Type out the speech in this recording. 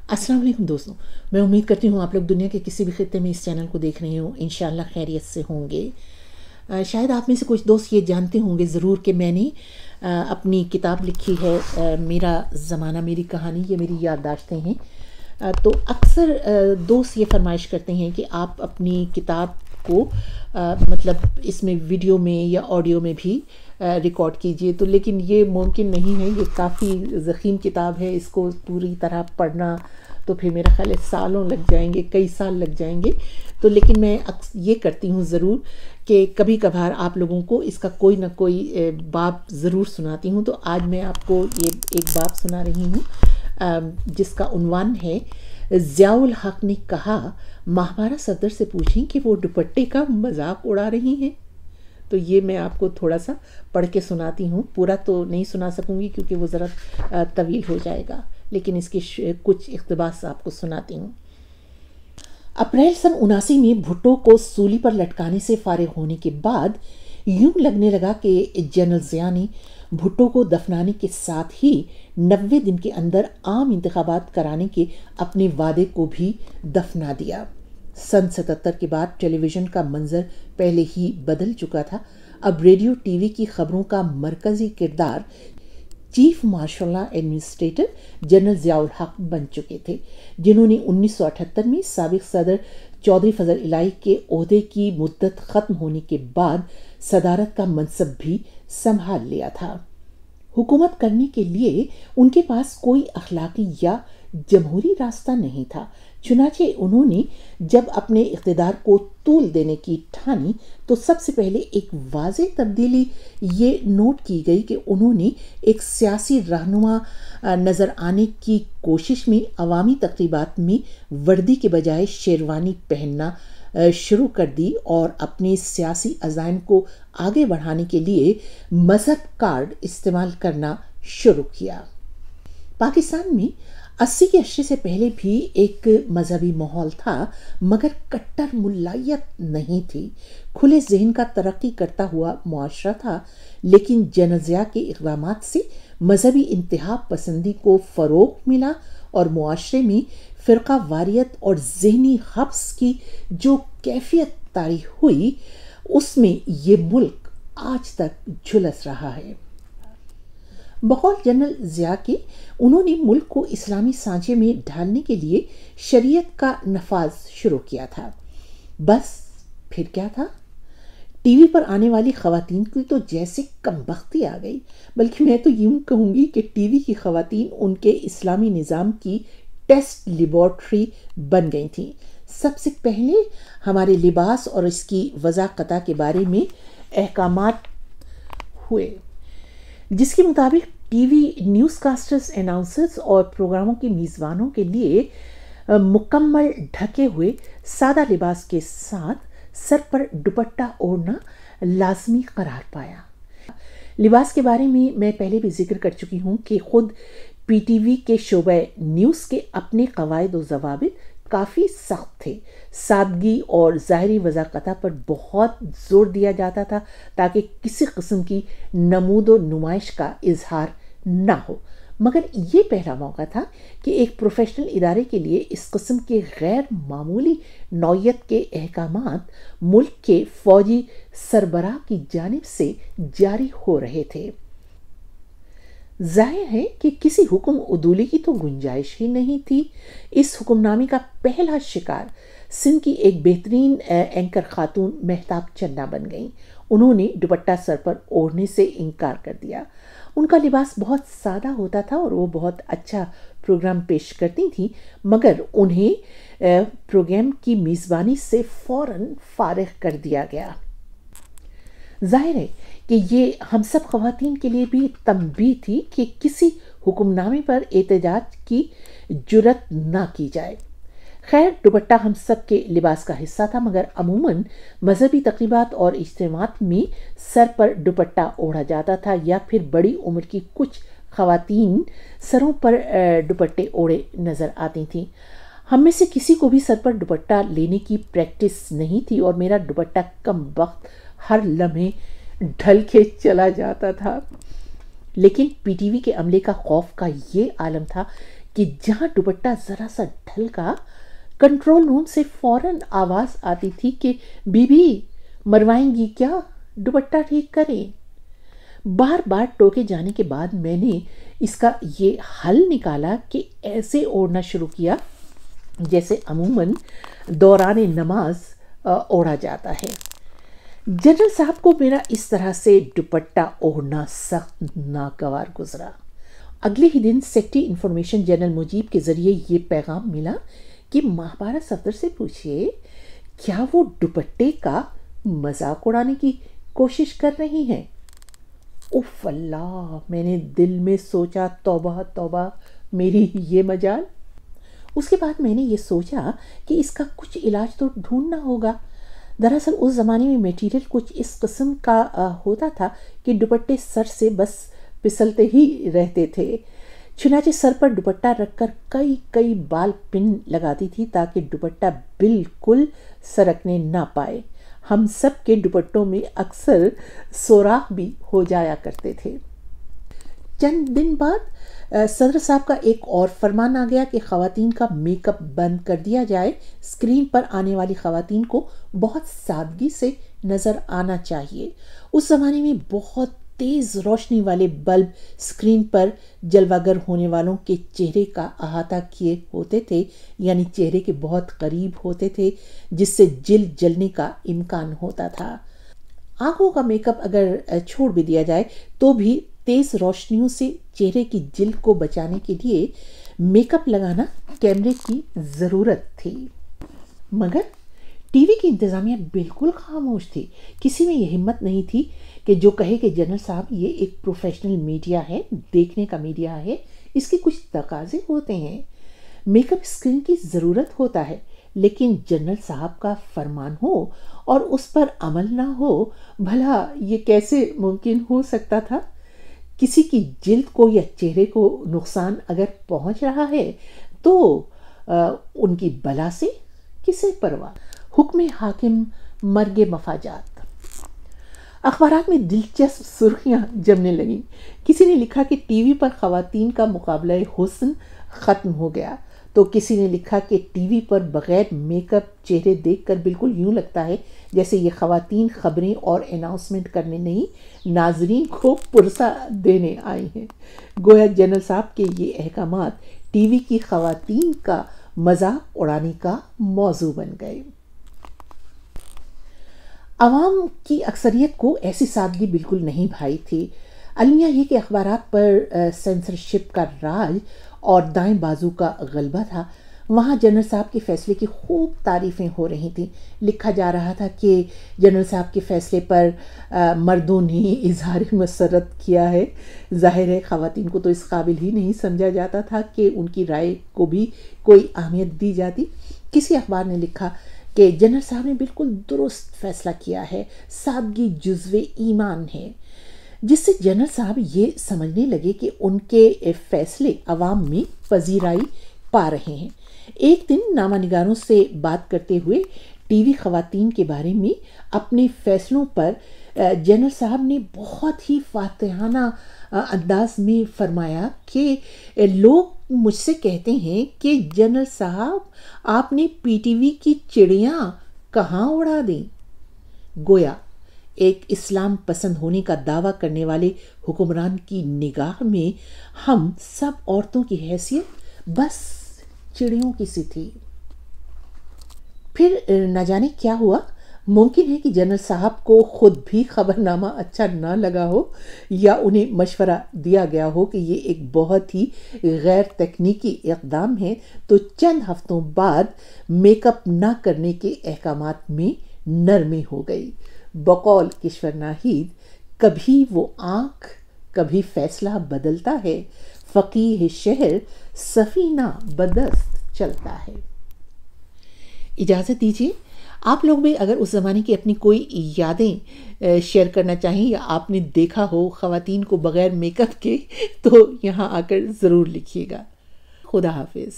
अस्सलाम वालेकुम दोस्तों, मैं उम्मीद करती हूँ आप लोग दुनिया के किसी भी खित्ते में इस चैनल को देख रहे हो इंशाअल्लाह खैरियत से होंगे। शायद आप में से कुछ दोस्त ये जानते होंगे ज़रूर कि मैंने अपनी किताब लिखी है, मेरा ज़माना मेरी कहानी, ये मेरी याददाश्तें हैं। तो अक्सर दोस्त ये फरमाइश करते हैं कि आप अपनी किताब को मतलब इसमें वीडियो में या ऑडियो में भी रिकॉर्ड कीजिए, तो लेकिन ये मुमकिन नहीं है। ये काफ़ी ज़ख़ीम किताब है, इसको पूरी तरह पढ़ना तो फिर मेरा ख़्याल है सालों लग जाएंगे, कई साल लग जाएंगे। तो लेकिन मैं ये करती हूँ ज़रूर कि कभी कभार आप लोगों को इसका कोई ना कोई बाब ज़रूर सुनाती हूँ। तो आज मैं आपको ये एक बाब सुना रही हूँ जिसका उन्वान है ज़ियाउल हक़ ने कहा माहवारा सदर से पूछें कि वो दुपट्टे का मजाक उड़ा रही हैं। तो ये मैं आपको थोड़ा सा पढ़ के सुनाती हूँ, पूरा तो नहीं सुना सकूँगी क्योंकि वो ज़रा तवील हो जाएगा, लेकिन इसके कुछ इक़्तिबास आपको सुनाती हूँ। अप्रैल सन 79 में भुट्टो को सूली पर लटकाने से फारिग होने के बाद यूं लगने लगा कि जनरल ज़िया ने भुट्टो को दफनाने के साथ ही 90 दिन के अंदर आम इंतखाबात कराने के अपने वादे को भी दफना दिया। सन 77 के बाद टेलीविज़न का मंजर पहले ही बदल चुका था। अब रेडियो टीवी की खबरों का मरकज़ी किरदार chief marshal administrator general Ziaul हक़ बन चुके थे, जिन्होंने 1978 में साबिक़ सदर चौधरी फजल इलाही के ओहदे की मुद्दत ख़त्म होने के बाद सदारत का मनसब भी संभाल लिया था। हुकूमत करने के लिए उनके पास कोई अखलाकी या जमहूरी रास्ता नहीं था। चुनाचे उन्होंने जब अपने इक़्तिदार को तूल देने की ठानी तो सबसे पहले एक वाज़ेह तब्दीली ये नोट की गई कि उन्होंने एक सियासी रहनुमा नज़र आने की कोशिश में अवामी तक़रीबात में वर्दी के बजाय शेरवानी पहनना शुरू कर दी और अपने सियासी अज़ाइम को आगे बढ़ाने के लिए मज़हब कार्ड इस्तेमाल करना शुरू किया। पाकिस्तान में 80 के अरसे से पहले भी एक मजहबी माहौल था, मगर कट्टर मुल्लायत नहीं थी। खुले जहन का तरक्की करता हुआ मुआशरा था, लेकिन जनरल ज़िया के इक़दामात से मजहबी इंतहा पसंदी को फ़रोग़ मिला और मुआशरे में फ़िरका वारियत और ज़हनी हब्स की जो कैफियत तारी हुई, उसमें ये मुल्क आज तक झुलस रहा है। बकौल जनरल ज़िया के उन्होंने मुल्क को इस्लामी सांचे में ढालने के लिए शरीयत का नफाज शुरू किया था। बस फिर क्या था, टीवी पर आने वाली ख़वातीन की तो जैसे कमबख्ती आ गई, बल्कि मैं तो यूं कहूँगी कि टीवी की ख़वातीन उनके इस्लामी निज़ाम की टेस्ट लेबॉर्ट्री बन गई थी। सबसे पहले हमारे लिबास और इसकी वज़ाक़ता के बारे में अहकामात हुए, जिसके मुताबिक टीवी न्यूज़कास्टर्स, अनाउंसर्स और प्रोग्रामों के मेज़बानों के लिए मुकम्मल ढके हुए सादा लिबास के साथ सर पर दुपट्टा ओढ़ना लाजमी करार पाया। लिबास के बारे में मैं पहले भी जिक्र कर चुकी हूँ कि खुद पीटीवी के शोबे न्यूज़ के अपने कवायद व ज़वाबित काफ़ी सख्त थे। सादगी और ज़ाहरी वज़ाक़ता पर बहुत ज़ोर दिया जाता था ताकि किसी किस्म की नमूद व नुमाइश का इजहार ना हो। मगर ये पहला मौका था कि एक प्रोफेशनल इदारे के लिए इस किस्म के गैर मामूली नौयत के अहकामात मुल्क के फ़ौजी सरबराह की जानिब से जारी हो रहे थे। जाहिर है कि किसी हुक्म उदूली की तो गुंजाइश ही नहीं थी। इस हुक्मनामे का पहला शिकार सिंध की एक बेहतरीन एंकर खातून महताब चन्ना बन गईं। उन्होंने दुपट्टा सर पर ओढ़ने से इनकार कर दिया। उनका लिबास बहुत सादा होता था और वो बहुत अच्छा प्रोग्राम पेश करती थी, मगर उन्हें प्रोग्राम की मेज़बानी से फ़ौरन फारिग कर दिया गया। जाहिर है कि ये हम सब ख़वातीन के लिए भी तंबीह थी कि किसी हुक्मनामे पर एहतजाज की जुर्रत ना की जाए। खैर, दुपट्टा हम सब के लिबास का हिस्सा था, मगर अमूमन मजहबी तक़रीबात और इज्तिमात में सर पर दुपट्टा ओढ़ा जाता था या फिर बड़ी उम्र की कुछ ख़वातीन सरों पर दुपट्टे ओढ़े नज़र आती थीं। हम में से किसी को भी सर पर दुपट्टा लेने की प्रैक्टिस नहीं थी और मेरा दुपट्टा कम वक्त हर लम्हे ढल के चला जाता था। लेकिन पीटीवी के अमले का खौफ का ये आलम था کہ جہاں دوپٹہ ذرا سا ڈھلکا کنٹرول روم سے فوراً آواز آتی تھی کہ بی بی مروائیں گی کیا، دوپٹہ ٹھیک کریں۔ بار بار ٹوکے جانے کے بعد میں نے اس کا یہ حل نکالا کہ ایسے اوڑھنا شروع کیا جیسے عموماً دوران نماز اوڑھا جاتا ہے۔ جنرل صاحب کو میرا اس طرح سے دوپٹہ اوڑھنا سخت ناگوار گزرا۔ اگلے ہی دن سیکٹری انفارمیشن جنرل مجیب کے ذریعے یہ پیغام ملا کہ ماہپارہ صفدر سے پوچھئے کیا وہ دوپٹے کا مذاق اڑانے کی کوشش کر رہی ہیں۔ اف اللہ، میں نے دل میں سوچا توبہ توبہ، میری یہ مجال۔ اس کے بعد میں نے یہ سوچا کہ اس کا کچھ علاج تو ڈھونڈنا ہوگا۔ دراصل اس زمانے میں میٹیریل کچھ اس قسم کا ہوتا تھا کہ دوپٹے سر سے بس پسلتے ہی رہتے تھے۔ چنانچہ سر پر دوپٹہ رکھ کر کئی بال پن لگاتی تھی تاکہ دوپٹہ بالکل سرکنے نہ پائے۔ ہم سب کے دوپٹوں میں اکثر سوراخ بھی ہو جایا کرتے تھے۔ چند دن بعد صدر صاحب کا ایک اور فرمان آ گیا کہ خواتین کا میک اپ بند کر دیا جائے، اسکرین پر آنے والی خواتین کو بہت سادگی سے نظر آنا چاہیے۔ اس زمانے میں بہت تیز روشنی والے بلب اسکرین پر جلوگر ہونے والوں کے چہرے کا احاطہ کیے ہوتے تھے، یعنی چہرے کے بہت قریب ہوتے تھے، جس سے جلد جلنے کا امکان ہوتا تھا۔ آنکھوں کا میک اپ اگر چھوڑ بھی دیا جائے تو بھی تیز روشنیوں سے چہرے کی جلد کو بچانے کے لیے میک اپ لگانا کیمرے کی ضرورت تھی۔ مگر ٹی وی کی انتظامیہ بالکل خاموش تھی۔ کسی میں یہ ہمت نہیں تھی کہ جو کہے کہ جنرل صاحب یہ ایک پروفیشنل میڈیا ہے، دیکھنے کا میڈیا ہے، اس کے کچھ تقاضے ہوتے ہیں، میک اپ اسکرین کی ضرورت ہوتا ہے، لیکن جنرل صاحب کا فرمان ہو اور اس پر عمل نہ ہو، بھلا یہ کیسے ممکن ہو سکتا تھا؟ کسی کی جلد کو یا چہرے کو نقصان اگر پہنچ رہا ہے تو ان کی بلا سے کسے پرواہ؟ حکم حاکم مرگ مفاجات۔ اخبارات میں دلچسپ سرخیاں جمنے لگیں۔ کسی نے لکھا کہ ٹی وی پر خواتین کا مقابلہ حسن ختم ہو گیا، تو کسی نے لکھا کہ ٹی وی پر بغیر میک اپ چہرے دیکھ کر بالکل یوں لگتا ہے جیسے یہ خواتین خبریں اور اناؤنسمنٹ کرنے نہیں، ناظرین کو پرسہ دینے آئی ہیں۔ گویا جنرل صاحب کے یہ احکامات ٹی وی کی خواتین کا مذاق اڑانے کا موضوع بن گئے۔ عوام کی اکثریت کو ایسی سادگی بالکل نہیں بھائی تھی۔ المیہ یہ کہ اخبارات پر سینسرشپ کا راج اور دائیں بازو کا غلبہ تھا۔ وہاں جنرل صاحب کے فیصلے کی خوب تعریفیں ہو رہی تھیں۔ لکھا جا رہا تھا کہ جنرل صاحب کے فیصلے پر مردوں نے اظہار مسرت کیا ہے۔ ظاہر ہے خواتین کو تو اس قابل ہی نہیں سمجھا جاتا تھا کہ ان کی رائے کو بھی کوئی اہمیت دی جاتی۔ کسی اخبار نے لکھا کہ جنرل صاحب نے بالکل درست فیصلہ کیا ہے، سادگی جزو ایمان ہے، جس سے جنرل صاحب یہ سمجھنے لگے کہ ان کے فیصلے عوام میں پذیرائی پا رہے ہیں۔ ایک دن نامہ نگاروں سے بات کرتے ہوئے ٹی وی خواتین کے بارے میں اپنے فیصلوں پر جنرل صاحب نے بہت ہی فاتحانہ انداز میں فرمایا کہ لوگ مجھ سے کہتے ہیں کہ جنرل صاحب آپ نے پی ٹی وی کی چڑیاں کہاں اڑا دیں۔ گویا ایک اسلام پسند ہونے کا دعویٰ کرنے والے حکمران کی نگاہ میں ہم سب عورتوں کی حیثیت بس چڑیوں کی سی تھی۔ پھر نہ جانے کیا ہوا، ممکن ہے کہ جنرل صاحب کو خود بھی خبرنامہ اچھا نہ لگا ہو، یا انہیں مشورہ دیا گیا ہو کہ یہ ایک بہت ہی غیر تکنیکی اقدام ہے، تو چند ہفتوں بعد میک اپ نہ کرنے کے احکامات میں نرمی ہو گئی۔ بقول کشور ناہید، کبھی وہ آنکھ کبھی فیصلہ بدلتا ہے، فقیہ شہر سفینہ بدست چلتا ہے۔ اجازت دیجیے، آپ لوگ بھی اگر اس زمانے کی اپنی کوئی یادیں شیئر کرنا چاہیں یا آپ نے دیکھا ہو خواتین کو بغیر میک اپ کے، تو یہاں آ کر ضرور لکھیے گا۔ خدا حافظ۔